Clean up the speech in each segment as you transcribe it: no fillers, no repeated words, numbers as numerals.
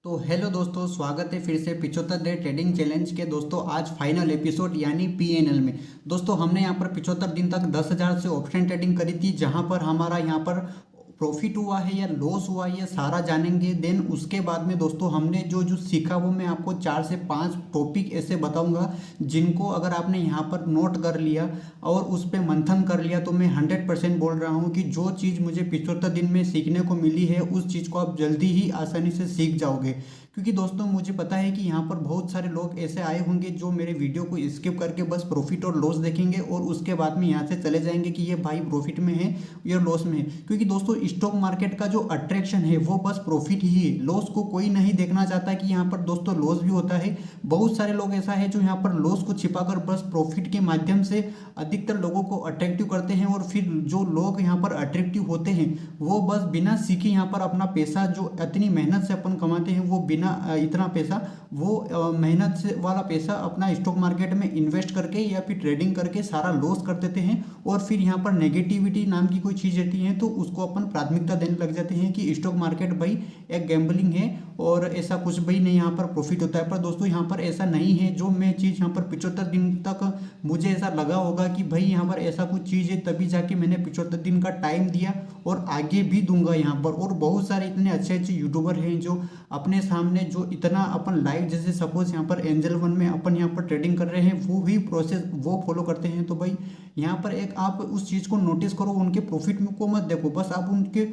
तो हेलो दोस्तों, स्वागत है फिर से 75 डे ट्रेडिंग चैलेंज के। दोस्तों आज फाइनल एपिसोड यानी पीएनएल में। दोस्तों हमने यहाँ पर 75 दिन तक 10,000 से ऑप्शन ट्रेडिंग करी थी, जहाँ पर हमारा यहाँ पर प्रॉफिट हुआ है या लॉस हुआ है ये सारा जानेंगे। देन उसके बाद में दोस्तों हमने जो जो सीखा वो मैं आपको 4 से 5 टॉपिक ऐसे बताऊंगा, जिनको अगर आपने यहाँ पर नोट कर लिया और उस पर मंथन कर लिया तो मैं 100% बोल रहा हूँ कि जो चीज़ मुझे 75 दिन में सीखने को मिली है उस चीज़ को आप जल्दी ही आसानी से सीख जाओगे। क्योंकि दोस्तों मुझे पता है कि यहाँ पर बहुत सारे लोग ऐसे आए होंगे जो मेरे वीडियो को स्किप करके बस प्रॉफिट और लॉस देखेंगे और उसके बाद में यहाँ से चले जाएंगे कि ये भाई प्रॉफिट में है या लॉस में है। क्योंकि दोस्तों स्टॉक मार्केट का जो अट्रैक्शन है वो बस प्रॉफिट ही है, लॉस को कोई नहीं देखना चाहता कि यहाँ पर दोस्तों लॉस भी होता है। बहुत सारे लोग ऐसा है जो यहाँ पर लॉस को छिपाकर बस प्रॉफिट के माध्यम से अधिकतर लोगों को अट्रैक्टिव करते हैं, और फिर जो लोग यहाँ पर अट्रैक्टिव होते हैं वो बस बिना सीखे यहाँ पर अपना पैसा जो इतनी मेहनत से अपन कमाते हैं वो बिना इतना पैसा वो मेहनत से वाला पैसा अपना स्टॉक मार्केट में इन्वेस्ट करके या फिर ट्रेडिंग करके सारा लॉस कर देते हैं। और फिर यहाँ पर नेगेटिविटी नाम की कोई चीज़ रहती है तो उसको अपन प्राथमिकता देने लग जाते हैं कि स्टॉक मार्केट भाई एक गैम्बलिंग है और ऐसा कुछ भी नहीं, यहाँ पर प्रॉफिट होता है। पर दोस्तों यहाँ पर ऐसा नहीं है। जो मैं चीज़ यहाँ पर 75 दिन तक मुझे ऐसा लगा होगा कि भाई यहाँ पर ऐसा कुछ चीज़ है, तभी जाके मैंने 75 दिन का टाइम दिया और आगे भी दूंगा यहाँ पर। और बहुत सारे इतने अच्छे अच्छे यूट्यूबर हैं जो अपने सामने जो इतना अपन लाइव, जैसे सपोज यहाँ पर एंजल वन में अपन यहाँ पर ट्रेडिंग कर रहे हैं, वो ही प्रोसेस वो फॉलो करते हैं। तो भाई यहाँ पर एक आप उस चीज़ को नोटिस करो, उनके प्रॉफिट में को मत देखो, बस आप उनके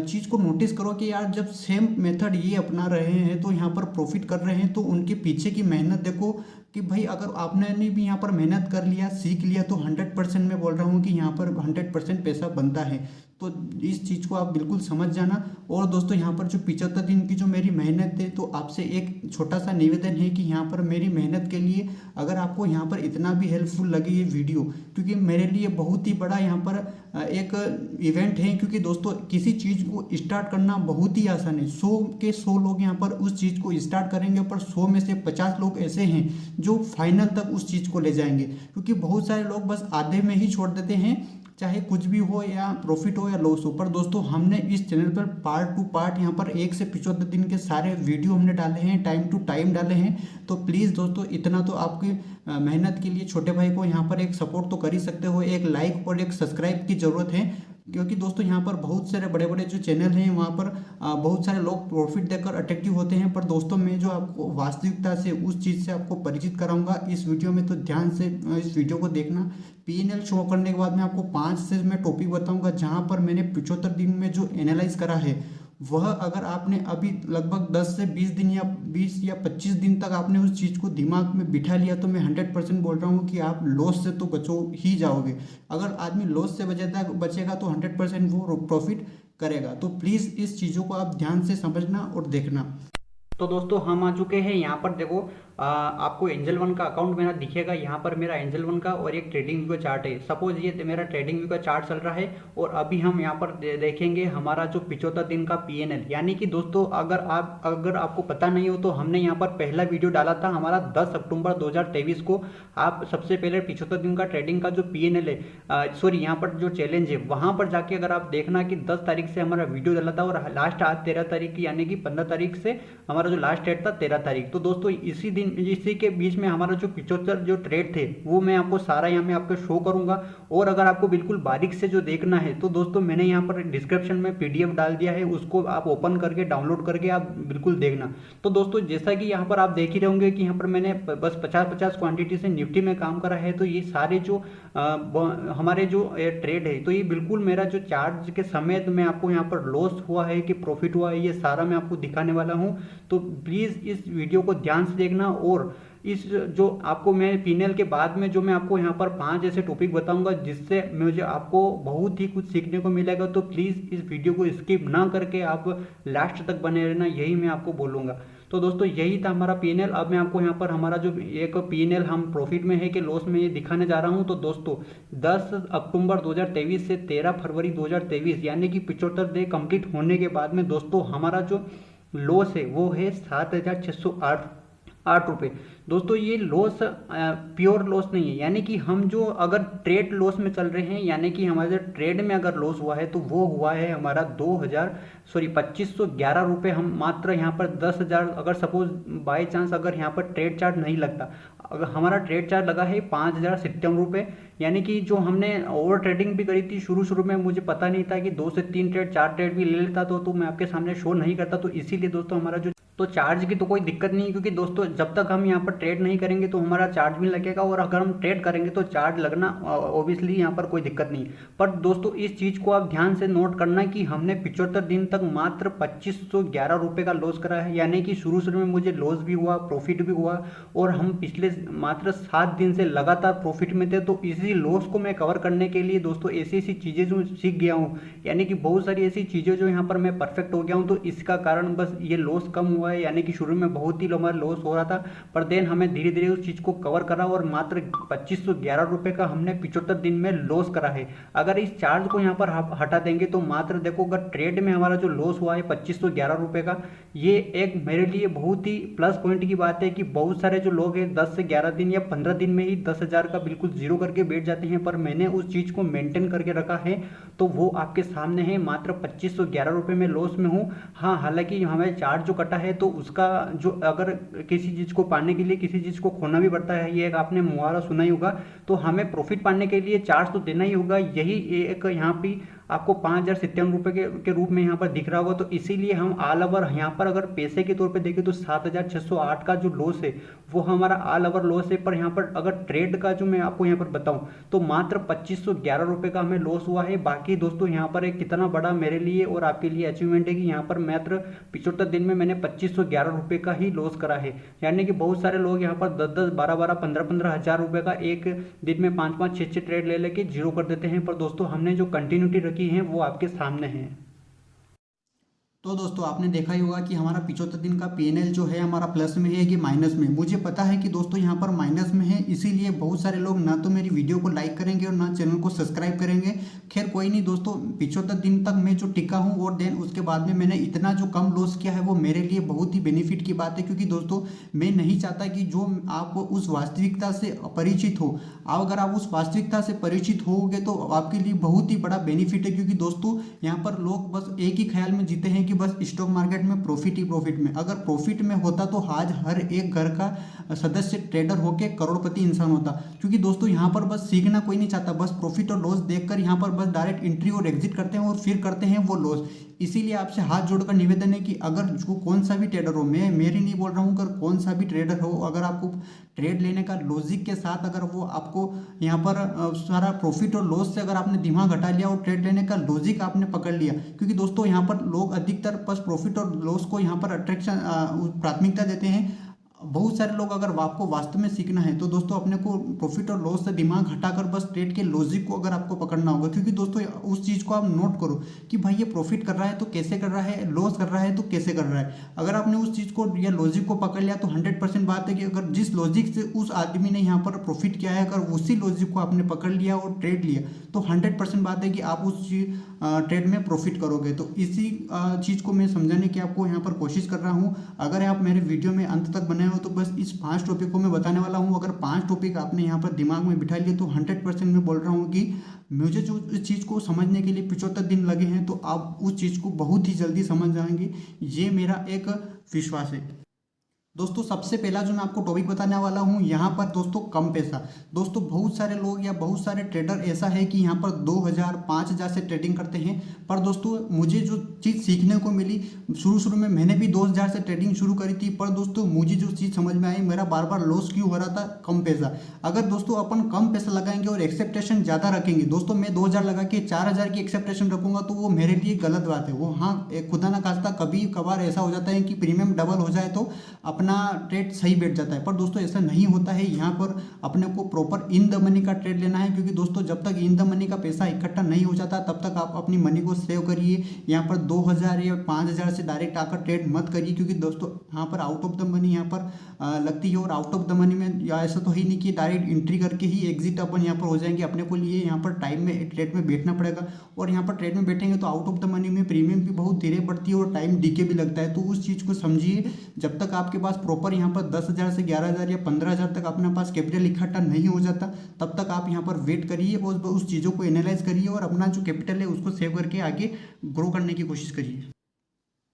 चीज़ को नोटिस करो कि यार जब सेम मेथड ये अपना रहे हैं तो यहाँ पर प्रॉफिट कर रहे हैं, तो उनके पीछे की मेहनत देखो कि भाई अगर आपने भी यहाँ पर मेहनत कर लिया, सीख लिया, तो 100% मैं बोल रहा हूँ कि यहाँ पर 100% पैसा बनता है। तो इस चीज़ को आप बिल्कुल समझ जाना। और दोस्तों यहाँ पर जो 75 दिन की जो मेरी मेहनत है, तो आपसे एक छोटा सा निवेदन है कि यहाँ पर मेरी मेहनत के लिए अगर आपको यहाँ पर इतना भी हेल्पफुल लगे ये वीडियो, क्योंकि मेरे लिए बहुत ही बड़ा यहाँ पर एक इवेंट है। क्योंकि दोस्तों किसी चीज़ को स्टार्ट करना बहुत ही आसान है। 100 के 100 लोग यहाँ पर उस चीज़ को स्टार्ट करेंगे, पर 100 में से 50 लोग ऐसे हैं जो फाइनल तक उस चीज़ को ले जाएंगे। क्योंकि बहुत सारे लोग बस आधे में ही छोड़ देते हैं, चाहे कुछ भी हो या प्रॉफिट हो या लॉस हो। पर दोस्तों हमने इस चैनल पर पार्ट टू पार्ट यहाँ पर 1 से 75 दिन के सारे वीडियो हमने डाले हैं, टाइम टू टाइम डाले हैं। तो प्लीज़ दोस्तों इतना तो आपकी मेहनत के लिए छोटे भाई को यहाँ पर एक सपोर्ट तो कर ही सकते हो। एक लाइक और एक सब्सक्राइब की ज़रूरत है। क्योंकि दोस्तों यहाँ पर बहुत सारे बड़े बड़े जो चैनल हैं वहाँ पर बहुत सारे लोग प्रॉफिट देकर अट्रैक्टिव होते हैं। पर दोस्तों मैं जो आपको वास्तविकता से उस चीज़ से आपको परिचित कराऊंगा इस वीडियो में, तो ध्यान से इस वीडियो को देखना। पीएनएल शो करने के बाद मैं आपको 5 से मैं टॉपिक बताऊंगा जहाँ पर मैंने 75 दिन में जो एनालाइज करा है वह अगर आपने अभी लगभग 10 से 20 दिन या 20 या 25 दिन तक आपने उस चीज़ को दिमाग में बिठा लिया, तो मैं 100% बोल रहा हूँ कि आप लॉस से तो बचो ही जाओगे। अगर आदमी लॉस से बचेगा तो 100% वो प्रॉफिट करेगा। तो प्लीज़ इस चीज़ों को आप ध्यान से समझना और देखना। तो दोस्तों हम आ चुके हैं यहाँ पर। देखो आपको एंजल वन का अकाउंट मेरा दिखेगा। यहाँ पर मेरा एंजल वन का और एक ट्रेडिंग व्यू का चार्ट है। सपोज ये मेरा ट्रेडिंग व्यू का चार्ट चल रहा है और अभी हम यहाँ पर देखेंगे हमारा जो 75 दिन का पीएनएल। यानी कि दोस्तों अगर आपको पता नहीं हो तो हमने यहाँ पर पहला वीडियो डाला था हमारा 10 अक्टूबर 2023 को। आप सबसे पहले 75 दिन का ट्रेडिंग का जो पीएनएल है, सॉरी यहाँ पर जो चैलेंज है वहाँ पर जाके अगर आप देखना कि 10 तारीख से हमारा वीडियो डाला था और लास्ट आज 13 तारीख यानी कि 15 तारीख से हमारा जो लास्ट डेट था 13 तारीख। तो दोस्तों इसी के बीच में हमारा जो 75 जो ट्रेड थे वो मैं आपको सारा यहाँ में आपको शो करूंगा। और अगर आपको बिल्कुल बारीक से जो देखना है तो दोस्तों मैंने यहाँ पर डिस्क्रिप्शन में पीडीएफ डाल दिया है, उसको आप ओपन करके डाउनलोड करके आप बिल्कुल देखना। तो दोस्तों जैसा कि यहाँ पर आप देख ही रहोगे कि यहाँ पर मैंने बस 50-50 क्वांटिटी से निफ्टी में काम करा है। तो ये सारे जो हमारे जो ट्रेड है तो ये बिल्कुल मेरा जो चार्ज के समेत मैं आपको यहाँ पर लॉस हुआ है कि प्रॉफिट हुआ है ये सारा मैं आपको दिखाने वाला हूँ। तो प्लीज़ इस वीडियो को ध्यान से देखना। और इस जो आपको मैं पीएनएल के बाद में जो मैं आपको यहाँ पर 5 ऐसे टॉपिक बताऊंगा जिससे मुझे आपको बहुत ही कुछ सीखने को मिलेगा। तो प्लीज़ इस वीडियो को स्किप ना करके आप लास्ट तक बने रहना, यही मैं आपको बोलूँगा। तो दोस्तों यही था हमारा पीएनएल। अब मैं आपको यहाँ पर हमारा जो एक पीएनएल हम प्रॉफिट में है कि लॉस में ये दिखाने जा रहा हूँ। तो दोस्तों 10 अक्टूबर 2023 से 13 फरवरी 2023 यानी कि 75 डे कंप्लीट होने के बाद में दोस्तों हमारा जो लॉस है वो है 7,608 8 रुपये। दोस्तों ये लॉस प्योर लॉस नहीं है, यानी कि हम जो अगर ट्रेड लॉस में चल रहे हैं, यानी कि हमारे ट्रेड में अगर लॉस हुआ है तो वो हुआ है हमारा 2511 रुपये। हम मात्र यहाँ पर 10,000, अगर सपोज बाई चांस अगर यहाँ पर ट्रेड चार्ज नहीं लगता, अगर हमारा ट्रेड चार्ज लगा है 5,057 रुपये, यानी कि जो हमने ओवर ट्रेडिंग भी करी थी शुरू शुरू में, मुझे पता नहीं था कि 2 से 3 ट्रेड 4 ट्रेड भी ले लेता तो मैं आपके सामने शो नहीं करता। तो इसीलिए दोस्तों हमारा जो तो चार्ज की तो कोई दिक्कत नहीं है, क्योंकि दोस्तों जब तक हम यहाँ पर ट्रेड नहीं करेंगे तो हमारा चार्ज भी लगेगा, और अगर हम ट्रेड करेंगे तो चार्ज लगना ओबियसली यहाँ पर कोई दिक्कत नहीं है। पर दोस्तों इस चीज़ को आप ध्यान से नोट करना कि हमने 75 दिन तक मात्र 2511 रुपये का लॉस करा है, यानी कि शुरू शुरू में मुझे लॉस भी हुआ, प्रॉफिट भी हुआ, और हम पिछले मात्र 7 दिन से लगातार प्रॉफिट में थे। तो इसी लॉस को मैं कवर करने के लिए दोस्तों ऐसी ऐसी चीज़ें जो सीख गया हूँ, यानी कि बहुत सारी ऐसी चीज़ें जो यहाँ पर मैं परफेक्ट हो गया हूँ, तो इसका कारण बस ये लॉस कम हुआ है। यानी कि शुरू में बहुत ही हमारा लॉस हो रहा था, पर देन हमें धीरे धीरे उस चीज़ को कवर करा, और मात्र 2511 रुपये का हमने 75 दिन में लॉस करा है। अगर इस चार्ज को यहाँ पर हटा देंगे तो मात्र देखो, अगर ट्रेड में हमारा जो लॉस हुआ है 2511 रुपये का, ये एक मेरे लिए बहुत ही प्लस पॉइंट की बात है कि बहुत सारे जो लोग हैं 10 से 11 दिन या 15 दिन में ही 10,000 का बिल्कुल जीरो करके बैठ जाते हैं, पर मैंने उस चीज़ को मेंटेन करके रखा है। तो वो आपके सामने है, मात्र 2511 रुपये में लॉस में हूँ। हाँ, हालांकि हमें चार्ज जो कटा है तो उसका जो, अगर किसी चीज़ को पाने के लिए किसी चीज़ को खोना भी पड़ता है, ये एक आपने मुहावरा सुना ही होगा, तो हमें प्रॉफिट पाने के लिए चार्ज तो देना ही होगा। यही एक यहाँ पे आपको 5,057 रुपये के रूप में यहाँ पर दिख रहा होगा। तो इसीलिए हम ऑल ओवर यहाँ पर अगर पैसे के तौर पे देखें तो 7,608 का जो लॉस है वो हमारा ऑल ओवर लॉस है। पर यहाँ पर अगर ट्रेड का जो मैं आपको यहाँ पर बताऊँ तो मात्र 2511 रुपये का हमें लॉस हुआ है। बाकी दोस्तों यहाँ पर एक कितना बड़ा मेरे लिए और आपके लिए अचीवमेंट है कि यहाँ पर मात्र 75 दिन में मैंने 2511 रुपये का ही लॉस करा है। यानी कि बहुत सारे लोग यहाँ पर 10-10, 12-12, 15-15 हज़ार रुपये का एक दिन में 5-5, 6-6 ट्रेड ले लेके जीरो कर देते हैं। पर दोस्तों हमने जो कंटिन्यूटी रखी है वो आपके सामने है। तो दोस्तों आपने देखा ही होगा कि हमारा 75 दिन का पीएनएल जो है हमारा प्लस में है कि माइनस में। मुझे पता है कि दोस्तों यहाँ पर माइनस में है, इसीलिए बहुत सारे लोग ना तो मेरी वीडियो को लाइक करेंगे और ना चैनल को सब्सक्राइब करेंगे। खैर कोई नहीं दोस्तों, 75 दिन तक मैं जो टिका हूँ और देन उसके बाद में मैंने इतना जो कम लॉस किया है वो मेरे लिए बहुत ही बेनिफिट की बात है, क्योंकि दोस्तों मैं नहीं चाहता कि जो आप उस वास्तविकता से परिचित हो, अगर आप उस वास्तविकता से परिचित होगे तो आपके लिए बहुत ही बड़ा बेनिफिट है। क्योंकि दोस्तों यहाँ पर लोग बस एक ही ख्याल में जीते हैं कि बस स्टॉक मार्केट में प्रॉफिट ही प्रॉफिट में। अगर प्रॉफिट में होता तो आज हर एक घर का सदस्य ट्रेडर होके करोड़पति इंसान होता। क्योंकि दोस्तों यहाँ पर बस सीखना कोई नहीं चाहता, बस प्रॉफिट और लॉस देखकर यहाँ पर बस डायरेक्ट एंट्री और एग्जिट करते हैं और फिर करते हैं वो लॉस। इसीलिए आपसे हाथ जोड़कर निवेदन है कि अगर जो कौन सा भी ट्रेडर हो, मैं मेरी नहीं बोल रहा हूँ, अगर कौन सा भी ट्रेडर हो, अगर आपको ट्रेड लेने का लॉजिक के साथ अगर वो आपको यहाँ पर सारा प्रॉफिट और लॉस से अगर आपने दिमाग हटा लिया और ट्रेड लेने का लॉजिक आपने पकड़ लिया, क्योंकि दोस्तों यहाँ पर लोग अधिकतर बस प्रॉफिट और लॉस को यहाँ पर अट्रैक्शन प्राथमिकता देते हैं। बहुत सारे लोग अगर आपको वास्तव में सीखना है तो दोस्तों अपने को प्रॉफिट और लॉस से दिमाग हटाकर बस ट्रेड के लॉजिक को अगर आपको पकड़ना होगा। क्योंकि दोस्तों उस चीज़ को आप नोट करो कि भाई ये प्रॉफिट कर रहा है तो कैसे कर रहा है, लॉस कर रहा है तो कैसे कर रहा है। अगर आपने उस चीज़ को या लॉजिक को पकड़ लिया तो 100% बात है कि अगर जिस लॉजिक से उस आदमी ने यहाँ पर प्रॉफिट किया है, अगर उसी लॉजिक को आपने पकड़ लिया और ट्रेड लिया तो 100% बात है कि आप उस ट्रेड में प्रॉफिट करोगे। तो इसी चीज़ को मैं समझाने की आपको यहाँ पर कोशिश कर रहा हूँ। अगर आप मेरे वीडियो में अंत तक बने हो तो बस इस 5 टॉपिक को मैं बताने वाला हूँ। अगर 5 टॉपिक आपने यहाँ पर दिमाग में बिठा लिए तो 100% मैं बोल रहा हूँ कि मुझे जो इस चीज़ को समझने के लिए 75 दिन लगे हैं तो आप उस चीज़ को बहुत ही जल्दी समझ जाएंगे, ये मेरा एक विश्वास है। दोस्तों सबसे पहला जो मैं आपको टॉपिक बताने वाला हूँ यहाँ पर दोस्तों कम पैसा। दोस्तों बहुत सारे लोग या बहुत सारे ट्रेडर ऐसा है कि यहाँ पर 2,000 5,000 से ट्रेडिंग करते हैं। पर दोस्तों मुझे जो चीज़ सीखने को मिली, शुरू में मैंने भी 2,000 से ट्रेडिंग शुरू करी थी, पर दोस्तों मुझे जो चीज़ समझ में आई, मेरा बार बार लॉस क्यों हो रहा था, कम पैसा। अगर दोस्तों अपन कम पैसा लगाएंगे और एक्सेप्टेशन ज़्यादा रखेंगे, दोस्तों मैं 2,000 लगा के 4,000 की एक्सेप्टेशन रखूंगा तो वो मेरे लिए गलत बात है। वो हाँ खुदा ना खास्ता कभी कभार ऐसा हो जाता है कि प्रीमियम डबल हो जाए तो अपना ट्रेड सही बैठ जाता है, पर दोस्तों ऐसा नहीं होता है। यहाँ पर अपने को प्रॉपर इन द मनी का ट्रेड लेना है, क्योंकि दोस्तों जब तक इन द मनी का पैसा इकट्ठा नहीं हो जाता तब तक आप अपनी मनी को सेव करिए। यहाँ पर 2,000 या 5,000 से डायरेक्ट आकर ट्रेड मत करिए, क्योंकि दोस्तों यहाँ पर आउट ऑफ द मनी यहाँ पर लगती है, और आउट ऑफ द मनी में या ऐसा तो ही नहीं कि डायरेक्ट एंट्री करके ही एग्जिट अपन यहाँ पर हो जाएंगे। अपने को लिए यहाँ पर टाइम में ट्रेड में बैठना पड़ेगा, और यहाँ पर ट्रेड में बैठेंगे तो आउट ऑफ द मनी में प्रीमियम भी बहुत धीरे बढ़ती है और टाइम डीके भी लगता है। तो उस चीज़ को समझिए, जब तक आपके पास पास प्रॉपर यहाँ पर 10,000 से 11,000 या 15,000 तक अपने पास कैपिटल इकट्ठा नहीं हो जाता, तब तक आप यहाँ पर वेट करिए और उस चीज़ों को एनालाइज करिए और अपना जो कैपिटल है उसको सेव करके आगे ग्रो करने की कोशिश करिए।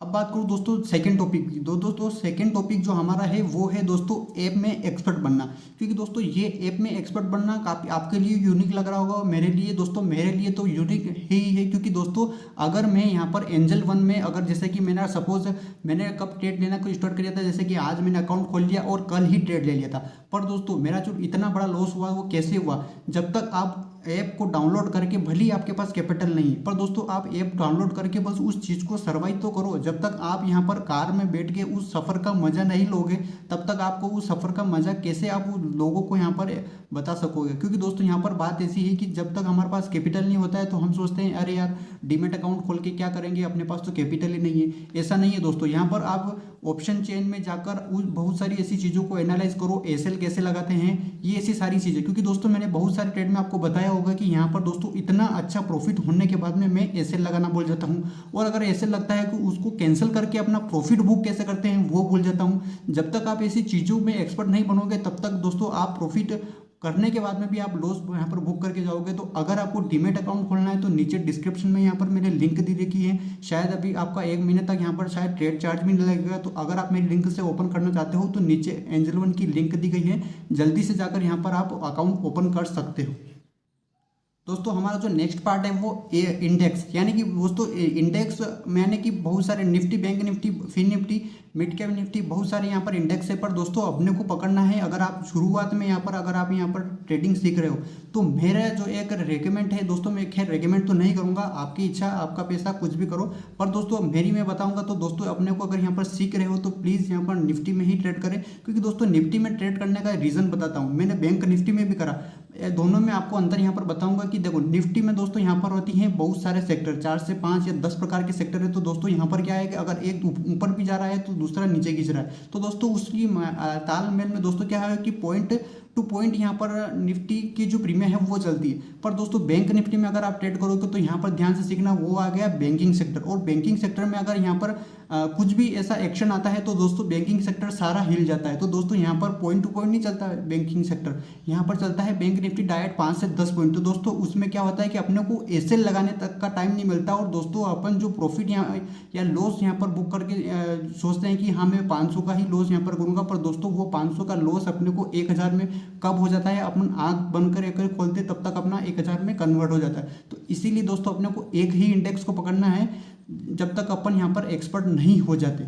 अब बात करूँ दोस्तों सेकंड टॉपिक की। दोस्तों सेकंड टॉपिक जो हमारा है वो है दोस्तों ऐप में एक्सपर्ट बनना। क्योंकि दोस्तों ये ऐप में एक्सपर्ट बनना काफ़ी आपके लिए यूनिक लग रहा होगा और मेरे लिए दोस्तों मेरे लिए तो यूनिक ही है। क्योंकि दोस्तों अगर मैं यहाँ पर एंजल वन में अगर जैसे कि मैंने सपोज मैंने कब ट्रेड लेना को स्टार्ट कर दिया था, जैसे कि आज मैंने अकाउंट खोल लिया और कल ही ट्रेड ले लिया था, पर दोस्तों मेरा जो इतना बड़ा लॉस हुआ वो कैसे हुआ, जब तक आप ऐप को डाउनलोड करके, भले ही आपके पास कैपिटल नहीं है पर दोस्तों आप ऐप डाउनलोड करके बस उस चीज़ को सर्वाइव तो करो। जब तक आप यहाँ पर कार में बैठ के उस सफ़र का मज़ा नहीं लोगे तब तक आपको उस सफ़र का मज़ा कैसे आप लोगों को यहाँ पर बता सकोगे। क्योंकि दोस्तों यहाँ पर बात ऐसी है कि जब तक हमारे पास कैपिटल नहीं होता है तो हम सोचते हैं अरे यार डीमेट अकाउंट खोल के क्या करेंगे, अपने पास तो कैपिटल ही नहीं है। ऐसा नहीं है दोस्तों, यहाँ पर आप ऑप्शन चेन में जाकर बहुत सारी ऐसी चीज़ों को एनालाइज करो, एसएल कैसे लगाते हैं, ये ऐसी सारी चीज़ें। क्योंकि दोस्तों मैंने बहुत सारे ट्रेड में आपको बताया होगा कि यहाँ पर दोस्तों इतना अच्छा प्रॉफिट होने के बाद में मैं एसएल लगाना भूल जाता हूँ, और अगर एसएल लगता है कि उसको कैंसिल करके अपना प्रॉफिट बुक कैसे करते हैं वो भूल जाता हूँ। जब तक आप ऐसी चीज़ों में एक्सपर्ट नहीं बनोगे तब तक दोस्तों आप प्रॉफिट करने के बाद में भी आप लॉस यहाँ पर बुक करके जाओगे। तो अगर आपको डीमेट अकाउंट खोलना है तो नीचे डिस्क्रिप्शन में यहाँ पर मैंने लिंक दी रखी है, शायद अभी आपका 1 महीने तक यहाँ पर शायद ट्रेड चार्ज भी नहीं लगेगा। तो अगर आप मेरी लिंक से ओपन करना चाहते हो तो नीचे एंजल वन की लिंक दी गई है, जल्दी से जाकर यहाँ पर आप अकाउंट ओपन कर सकते हो। दोस्तों हमारा जो नेक्स्ट पार्ट है वो इंडेक्स, यानी कि दोस्तों इंडेक्स यानी कि बहुत सारे Nifty, bank Nifty, fin Nifty, mid cap Nifty, बहुत सारे यहाँ पर इंडेक्स है। पर दोस्तों अपने को पकड़ना है। अगर आप शुरुआत में यहाँ पर अगर आप यहाँ पर ट्रेडिंग सीख रहे हो तो मेरा जो एक रेकमेंड है दोस्तों, मैं खैर रेकमेंड तो नहीं करूँगा, आपकी इच्छा, आपका पैसा, कुछ भी करो, पर दोस्तों मेरी मैं बताऊँगा। तो दोस्तों अपने को अगर यहाँ पर सीख रहे हो तो प्लीज़ यहाँ पर निफ्टी में ही ट्रेड करें। क्योंकि दोस्तों निफ्टी में ट्रेड करने का रीज़न बताता हूँ, मैंने बैंक निफ्टी में भी करा, दोनों में आपको अंतर यहाँ पर बताऊंगा। कि देखो निफ्टी में दोस्तों यहाँ पर होती हैं बहुत सारे सेक्टर, 4 से 5 या 10 प्रकार के सेक्टर है। तो दोस्तों यहाँ पर क्या है कि अगर एक ऊपर भी जा रहा है तो दूसरा नीचे खींच रहा है, तो दोस्तों उसकी तालमेल में दोस्तों क्या है कि पॉइंट टू पॉइंट यहाँ पर निफ्टी की जो प्रीमियम है वो चलती है। पर दोस्तों बैंक निफ्टी में अगर आप ट्रेड करोगे तो यहाँ पर ध्यान से सीखना, वो आ गया बैंकिंग सेक्टर। और बैंकिंग सेक्टर में अगर यहाँ पर कुछ भी ऐसा एक्शन आता है तो दोस्तों बैंकिंग सेक्टर सारा हिल जाता है। तो दोस्तों यहाँ पर पॉइंट टू पॉइंट नहीं चलता है बैंकिंग सेक्टर, यहाँ पर चलता है बैंक निफ्टी डायरेक्ट 5 से 10 पॉइंट। तो दोस्तों उसमें क्या होता है कि अपने को एसएल लगाने तक का टाइम नहीं मिलता, और दोस्तों अपन जो प्रॉफिट यहाँ या लॉस यहाँ पर बुक करके सोचते हैं कि हाँ मैं 500 का ही लॉस यहाँ पर करूँगा, पर दोस्तों वो 500 का लॉस अपने को 1000 में कब हो जाता है, अपन आँख बंद कर एक खोलते तब तक अपना 1000 में कन्वर्ट हो जाता है। तो इसीलिए दोस्तों अपने को एक ही इंडेक्स को पकड़ना है जब तक अपन यहाँ पर एक्सपर्ट नहीं हो जाते।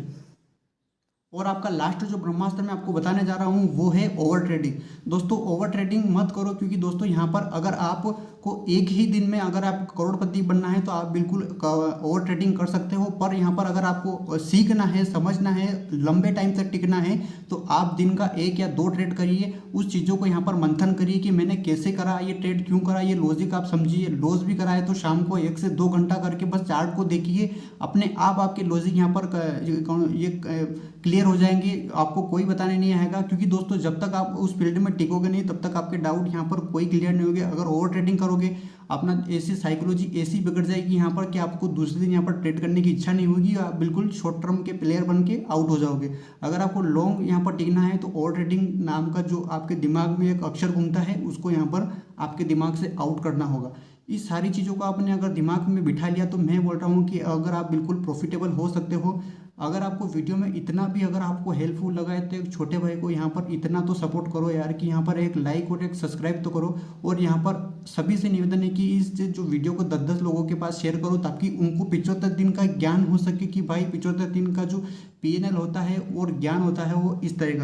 और आपका लास्ट जो ब्रह्मास्त्र मैं आपको बताने जा रहा हूँ वो है ओवर ट्रेडिंग। दोस्तों ओवर ट्रेडिंग मत करो, क्योंकि दोस्तों यहाँ पर अगर आपको एक ही दिन में अगर आप करोड़पति बनना है तो आप बिल्कुल ओवर ट्रेडिंग कर सकते हो। पर यहाँ पर अगर आपको सीखना है, समझना है, लंबे टाइम तक टिकना है तो आप दिन का 1 या 2 ट्रेड करिए, उस चीज़ों को यहाँ पर मंथन करिए कि मैंने कैसे करा, ये ट्रेड क्यों करा, ये लॉजिक आप समझिए। लॉस भी करा है तो शाम को 1 से 2 घंटा करके बस चार्ट को देखिए, अपने आप आपके लॉजिक यहाँ पर ये क्लियर हो जाएंगे, आपको कोई बताने नहीं आएगा। क्योंकि दोस्तों जब तक आप उस फील्ड में टिकोगे नहीं तब तक आपके डाउट यहाँ पर कोई क्लियर नहीं होंगे। अगर ओवर ट्रेडिंग करोगे अपना ऐसी साइकोलॉजी ऐसी बिगड़ जाएगी यहाँ पर कि आपको दूसरे दिन यहाँ पर ट्रेड करने की इच्छा नहीं होगी, आप बिल्कुल शॉर्ट टर्म के प्लेयर बन के आउट हो जाओगे। अगर आपको लॉन्ग यहाँ पर टिकना है तो ओवर ट्रेडिंग नाम का जो आपके दिमाग में एक अक्षर घूमता है उसको यहाँ पर आपके दिमाग से आउट करना होगा। इस सारी चीज़ों को आपने अगर दिमाग में बिठा लिया तो मैं बोल रहा हूँ कि अगर आप बिल्कुल प्रॉफिटेबल हो सकते हो। अगर आपको वीडियो में इतना भी अगर आपको हेल्पफुल लगा है तो एक छोटे भाई को यहाँ पर इतना तो सपोर्ट करो यार, कि यहाँ पर एक लाइक और एक सब्सक्राइब तो करो। और यहाँ पर सभी से निवेदन है कि इस जो वीडियो को 10-10 लोगों के पास शेयर करो, ताकि उनको 75 दिन का ज्ञान हो सके कि भाई 75 दिन का जो PNL होता है और ज्ञान होता है वो इस तरह का।